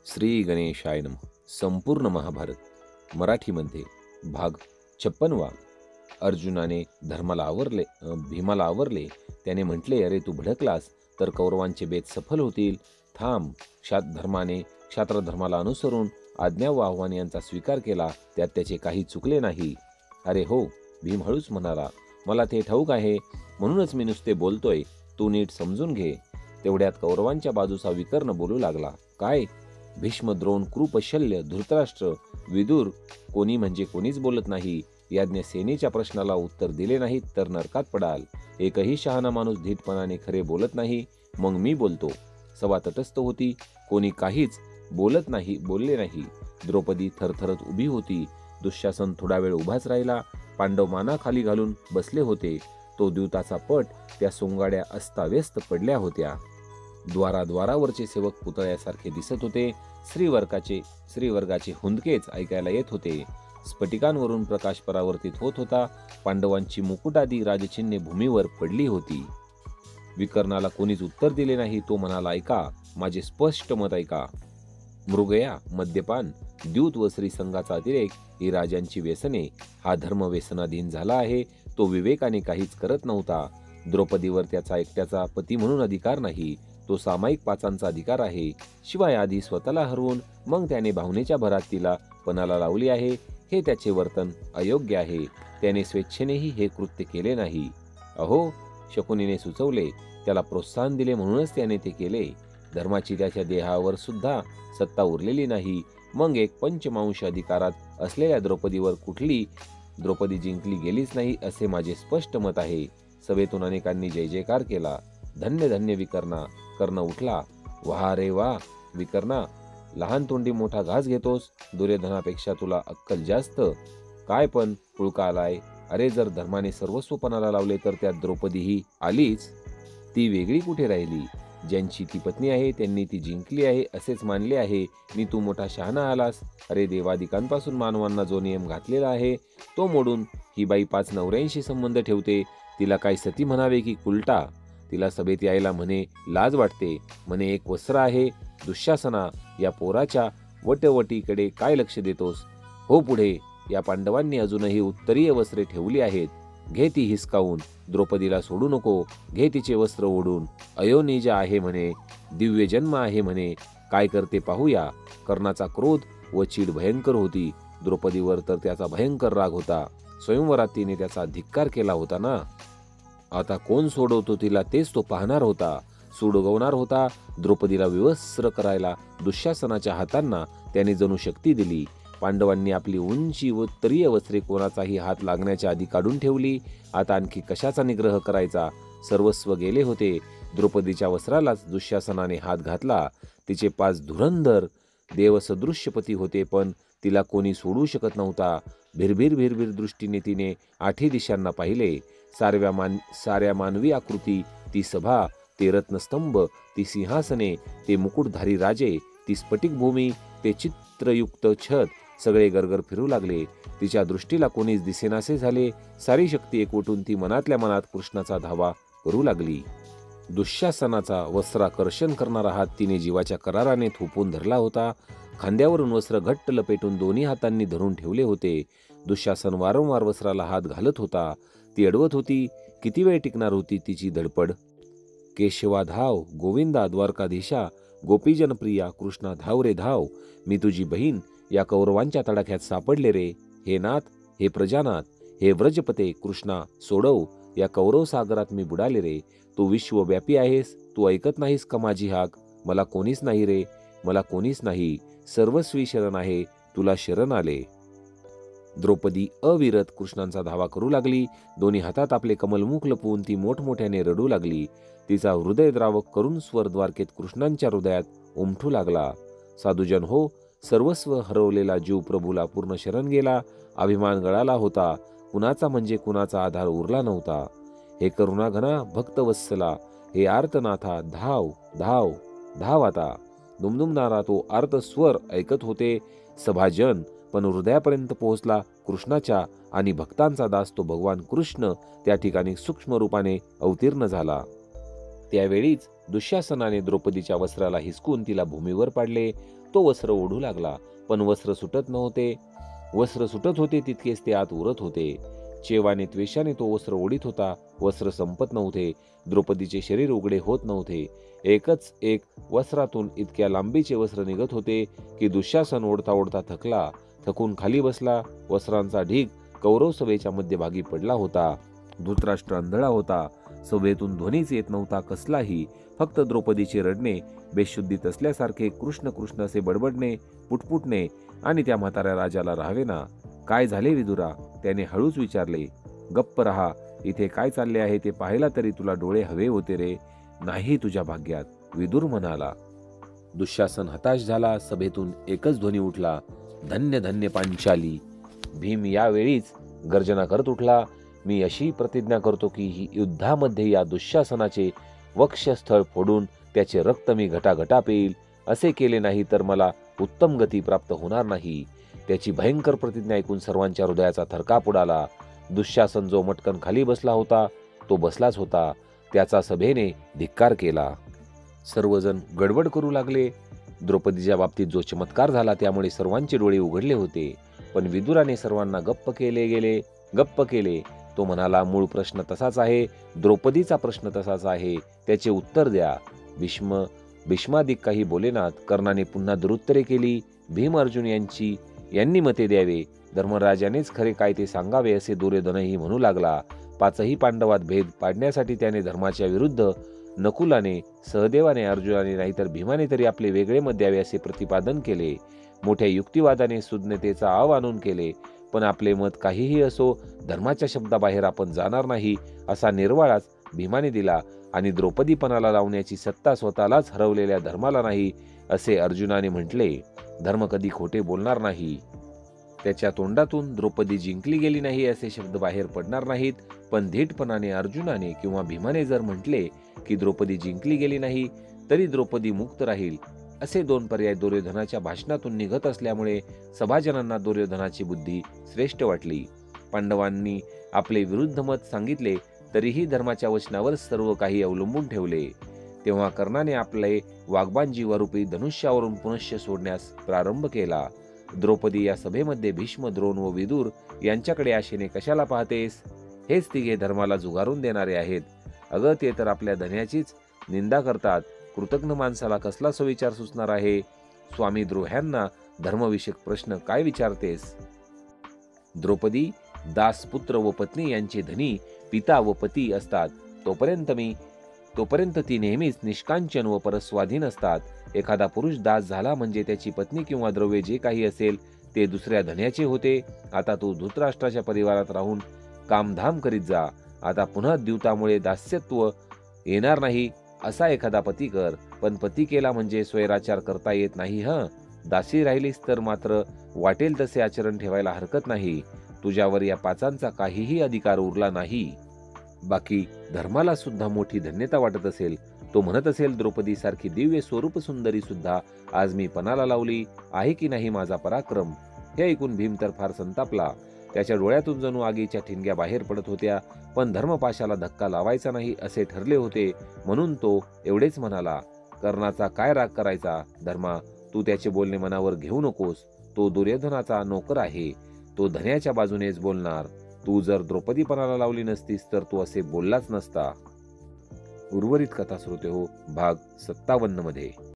श्री गणेशाय नमः. संपूर्ण महाभारत मराठीमध्ये भाग 56वा. अर्जुनाने भीमाला आवरले. त्याने म्हटले, अरे तू भडकलास तर कौरवांचे बेत सफल होतील. थांब. क्षात्रधर्माला अनुसरून आज्ञा व आव्हान यांचा स्वीकार केला, त्यात त्याचे काही चुकले नाही. अरे हो, भीम हळूच म्हणाला, मला ते ठाऊक आहे, म्हणूनच मी नुसते बोलतोय, तू नीट समजून घे. तेवढ्यात कौरवांच्या बाजूचा विकर्ण बोलू लागला. काय? भीष्म, द्रोण, कृप, शल्य, धृतराष्ट्र, विदुर कोणी म्हणजे कोणीच बोलत नाही. याज्ञ सेनेच्या प्रश्नाला उत्तर दिले नाहीत तर नरकात पडाल. एकही शहाणा माणूस धीटपणाने खरे बोलत नाही. मग मी बोलतो. सभा तटस्थ होती. कोणी काहीच बोलले नाही. द्रौपदी थरथरत उभी होती. दुःशासन थोडा वेळ उभाच राहिला. पांडव माना खाली घालून बसले होते. तो द्यूताचा पट, त्या सोंगाड्या अस्ताव्यस्त पडल्या होत्या. द्वारावरचे सेवक पुतळ्यासारखे दिसत होते. श्रीवर्गाचे हुंदकेच ऐकायला येत होते. स्फटिकांवरून प्रकाश परावर्तित होत होता. पांडवांची मुकुटादी राजचिन्हे भूमीवर पडली होती. विकर्णाला कोणीच उत्तर दिले नाही. तो म्हणाला, ऐका, माझे स्पष्ट मत ऐका. मृगया, मद्यपान, द्यूत व श्रीसंगाचा अतिरेक ही राजांची व्यसने. हा धर्म व्यसनाधीन झाला आहे. तो विवेकाने काहीच करत नव्हता. द्रौपदीवर त्याचा एकट्याचा पती म्हणून अधिकार नाही. तो सामायिक पाचांचा अधिकार आहे. शिवाय आधी स्वतःला हरवून मग त्याने भावनेच्या भरात तिला पणाला लावली आहे. हे त्याचे वर्तन अयोग्य आहे. त्याने स्वेच्छेनेही हे कृत्य केले नाही. अहो, शकुनीने सुचवले, त्याला प्रोत्साहन दिले म्हणूनच त्याने ते केले. धर्माची त्याच्या देहावर सुद्धा सत्ता उरलेली नाही. मग एक पंचमांश अधिकारात असलेल्या द्रौपदी जिंकली गेलीच नाही, असे माझे स्पष्ट मत आहे. सभेतून अनेकांनी जय जयकार केला. धन्य धन्य विकर्णा. कर्ण उठला. वाह रे वा विकर्णा, लहान तोंडी मोठा घास घेतोस. दुर्योधनापेक्षा तुला अक्कल जास्त. काय पण पुळका आलाय? अरे, जर धर्माने सर्वस्व पणाला लावले तर त्यात द्रौपदीही आलीच. ती वेगळी कुठे राहिली? ज्यांची ती पत्नी आहे त्यांनी ती जिंकली आहे असेच मानले आहे. मी तू मोठा शहाणा आलास. अरे, देवादिकांपासून मानवांना जो नियम घातलेला आहे तो मोडून ही बाई 5 नवऱ्यांशी संबंध ठेवते. तिला काय सती म्हणावे की कुलटा? तिला सभेत यायला म्हणे लाज वाटते. म्हणे एक वस्त्र आहे. दुःशासना, या पोराच्या वटवटीकडे काय लक्ष देतोस? हो पुढे. या पांडवांनी अजूनही उत्तरीय वस्त्रे ठेवली आहेत. घे ती हिसकावून. द्रौपदीला सोडू नको. घे तिचे वस्त्र ओढून. अयोनिजा आहे म्हणे, दिव्य जन्म आहे म्हणे. काय करते पाहूया. कर्णाचा क्रोध व चीड भयंकर होती. द्रौपदीवर तर त्याचा भयंकर राग होता. स्वयंवरात तिने त्याचा धिक्कार केला होता ना. आता कोण सोडवतो तिला तेच तो पाहणार होता. सोडवणार होता. द्रौपदीला विवस्त्र करायला दुःशासनाच्या हातांना त्याने जणू शक्ती दिली. पांडवांनी आपली उंची व उत्तरीय वस्त्रे कोणाचाही हात लागण्याच्या आधी काढून ठेवली. आता आणखी कशाचा निग्रह करायचा? सर्वस्व गेले होते. द्रौपदीच्या वस्त्रालाच दुःशासनाने हात घातला. तिचे 5 धुरंधर देवसदृश्यपती होते, पण तिला कोणी सोडू शकत नव्हता. भिरभिर दृष्टीने तिने 8 दिशांना पाहिले. साऱ्या मानवी आकृती, ती सभा, ते रत्नस्तंभ, ती सिंहासने, ते मुकुटधारी राजे, ती स्फटिक भूमी, ते चित्रयुक्त छत, सगळे गरगर फिरू लागले. तिच्या दृष्टीला कोणीच दिसेनासे झाले. सारी शक्ती एकवटून ती मनातल्या मनात कृष्णाचा धावा करू लागली. दुःशासनाचा वस्त्राकर्षण करणारा हात तिने जीवाच्या कराराने थोपून धरला होता. खांद्यावरून वस्त्र घट्ट लपेटून दोन्ही हातांनी धरून ठेवले होते. दुःशासन वारंवार वस्त्राला हात घालत होता. ती अडवत होती. किती वेळ टिकणार होती तिची धडपड? केशवा धाव, गोविंदा द्वारकाधीशा, गोपीजन प्रिया कृष्णा धाव रे धाव. मी तुझी बहीण या कौरवांच्या तडाख्यात सापडले रे. हे नाथ, हे प्रजानाथ, हे व्रजपते कृष्णा, सोडव. या कौरव सागरात मी बुडाले रे. तू विश्वव्यापी आहेस. तू ऐकत नाहीस का माझी हाक? मला कोणीच नाही रे. मला कोणीच नाही. सर्वस्वी शरण आहे. तुला शरण आले. द्रौपदी अविरत कृष्णांचा धावा करू लागली. दोन्ही हातात आपले कमलमुख लपवून ती मोठमोठ्याने रडू लागली. तिचा हृदयद्रावक करुण स्वर द्वारकेत कृष्णांच्या हृदयात उमठू लागला. साधुजन हो, सर्वस्व हरवलेला जीव प्रभूला पूर्ण शरण गेला. अभिमान गळाला होता. कुणाचा म्हणजे कुणाचा आधार उरला नव्हता. हे करुणाघना भक्तवत्सला, हे आर्तनाथा, धाव धाव धाव आता. दुमदुमणारा तो आर्त स्वर ऐकत होते सभाजन, पण हृदयापर्यंत पोहोचला कृष्णाच्या आणि भक्तांचा दास तो भगवान कृष्ण त्या ठिकाणी सूक्ष्म रूपाने अवतीर्ण झाला. त्यावेळीच दुःशासनाने द्रौपदीच्या वस्त्राला हिसकून तिला भूमीवर पाडले. तो वस्त्र ओढू लागला, पण वस्त्र सुटत नव्हते. वस्त्र सुटत होते तितकेच ते आत उरत होते. चेवाने त्वेषाने तो वस्त्र ओढीत होता. वस्त्र संपत नव्हते. द्रौपदीचे शरीर उघडे होत नव्हते. एकच एक वस्त्रातून इतक्या लांबीचे वस्त्र निघत होते की दुःशासन ओढता ओढता थकून खाली बसला. वस्त्रांचा ढीग कौरव सभेच्या मध्यभागी पडला होता. धृतराष्ट्र आंधळा होता. सभेतून ध्वनीच येत नव्हता कसलाही. फक्त द्रौपदीचे रडणे, बेशुद्धीत असल्यासारखे कृष्ण कृष्ण असे बडबडणे, पुटपुटणे आणि त्या म्हाताऱ्या राजाला राहावेना. काय झाले विदुरा? त्याने हळूच विचारले. गप्प रहा. इथे काय चालले आहे ते पाहायला तरी तुला डोळे हवे होते रे. नाही तुझ्या भाग्यात, विदुर म्हणाला. दुःशासन हताश झाला. सभेतून एकच ध्वनी उठला. धन्य धन्य पांचाली. भीम यावेळीच गर्जना करत उठला. मी अशी प्रतिज्ञा करतो की ही युद्धामध्ये या दुःशासनाचे वक्षस्थळ फोडून त्याचे रक्त मी घटाघटा पेईल. असे केले नाही तर मला उत्तम गती प्राप्त होणार नाही. त्याची भयंकर प्रतिज्ञा ऐकून सर्वांच्या हृदयाचा थरकाप उडाला. दुःशासन जो मटकन खाली बसला होता तो बसलाच होता. त्याचा सभेने धिक्कार केला. सर्वजण गडबड करू लागले. द्रौपदीच्या बाबतीत जो चमत्कार झाला त्यामुळे सर्वांचे डोळे उघडले होते. पण विदुराने सर्वांना गप्प केले. तो म्हणाला, मूळ प्रश्न तसाच आहे. द्रौपदीचा प्रश्न तसाच आहे. त्याचे उत्तर द्या. भीष्मादिक काही बोलेनात. कर्णाने पुन्हा दुरुत्तरे केली. भीम अर्जुन यांनी मते द्यावे. धर्मराजानेच खरे काय ते सांगावे असे दुर्योधनही म्हणू लागला. पाचही पांडवात भेद पाडण्यासाठी त्याने धर्माच्या विरुद्ध नकुलाने, सहदेवाने, अर्जुनाने नाहीतर भीमाने तरी आपले वेगळे मत द्यावे असे प्रतिपादन केले. मोठ्या युक्तिवादाने सुज्ञतेचा आव आणून केले. पण आपले मत काहीही असो, धर्माच्या शब्दाबाहेर आपण जाणार नाही असा निर्वाळाच भीमाने दिला. आणि द्रौपदीपणाला लावण्याची सत्ता स्वतःलाच हरवलेल्या धर्माला नाही असे अर्जुनाने म्हटले. धर्म कधी खोटे बोलणार नाही. त्याच्या तोंडातून द्रौपदी जिंकली गेली नाही असे शब्द बाहेर पडणार नाहीत. पण धीटपणाने अर्जुनाने किंवा भीमाने जर म्हटले की द्रौपदी जिंकली गेली नाही तरी द्रौपदी मुक्त राहील, असे दोन पर्याय दुर्योधनाच्या भाषणातून निघत असल्यामुळे सभाजनांना दुर्योधनाची बुद्धी श्रेष्ठ वाटली. पांडवांनी आपले विरुद्ध मत सांगितले तरीही धर्माच्या वचनावर सर्व काही अवलंबून ठेवले. तेव्हा कर्णाने आपले वाग्बांजीवरूपी धनुष्यावरून पुनश्य सोडण्यास प्रारंभ केला. द्रौपदी या सभेमध्ये भीष्म, द्रोण व विदुर यांच्याकडे आशेने कशाला पाहतेस? हेच तिघे धर्माला जुगारून देणारे आहेत. अगं, ते तर आपल्या धन्याचीच निंदा करतात. कृतज्ञ माणसाला कसला सुविचार सुचणार आहे? स्वामी द्रोह्यांना धर्मविषयक प्रश्न काय विचारतेस? द्रौपदी दासपुत्र व पत्नी यांचे धनी पिता व पती असतात. तोपर्यंत ती नेहमीच निष्कांचन व परस्वाधीन असतात. एखादा पुरुष दास झाला म्हणजे त्याची पत्नी किंवा द्रव्य जे काही असेल ते दुसऱ्या धन्याचे होते. आता तू धृतराष्ट्राच्या परिवारात राहून कामधाम करीत जा. आता पुन्हा द्यूतामुळे दास्यत्व येणार नाही असा एखादा पती कर. पण पती केला म्हणजे स्वैराचार करता येत नाही. दासी राहिलीस तर मात्र वाटेल तसे आचरण ठेवायला हरकत नाही. तुझ्यावर या पाचांचा काहीही अधिकार उरला नाही. बाकी धर्माला सुद्धा मोठी धन्यता वाटत असेल. तो म्हणत असेल, द्रौपदी सारखी दिव्य स्वरूप सुंदरी सुद्धा आज मी पणाला लावली आहे की नाही माझा पराक्रम. हे ऐकून भीम तर फार संतापला. त्याच्या डोळ्यातून जणू आगीच्या ठिणग्या बाहेर पडत होत्या. पण धर्मपाशाला धक्का लावायचा नाही असे ठरले होते म्हणून तो एवढेच म्हणाला. कर्णाचा काय राग करायचा? धर्मा, तू त्याचे बोलणे मनावर घेऊ नकोस. तो दुर्योधनाचा नोकर आहे. तो धन्याच्या बाजूनेच बोलणार. तू जर द्रौपदीपणाला लावली नसतीस तर तू असे बोललाच नसता. उर्वरित कथा श्रोते हो भाग 57 मध्ये.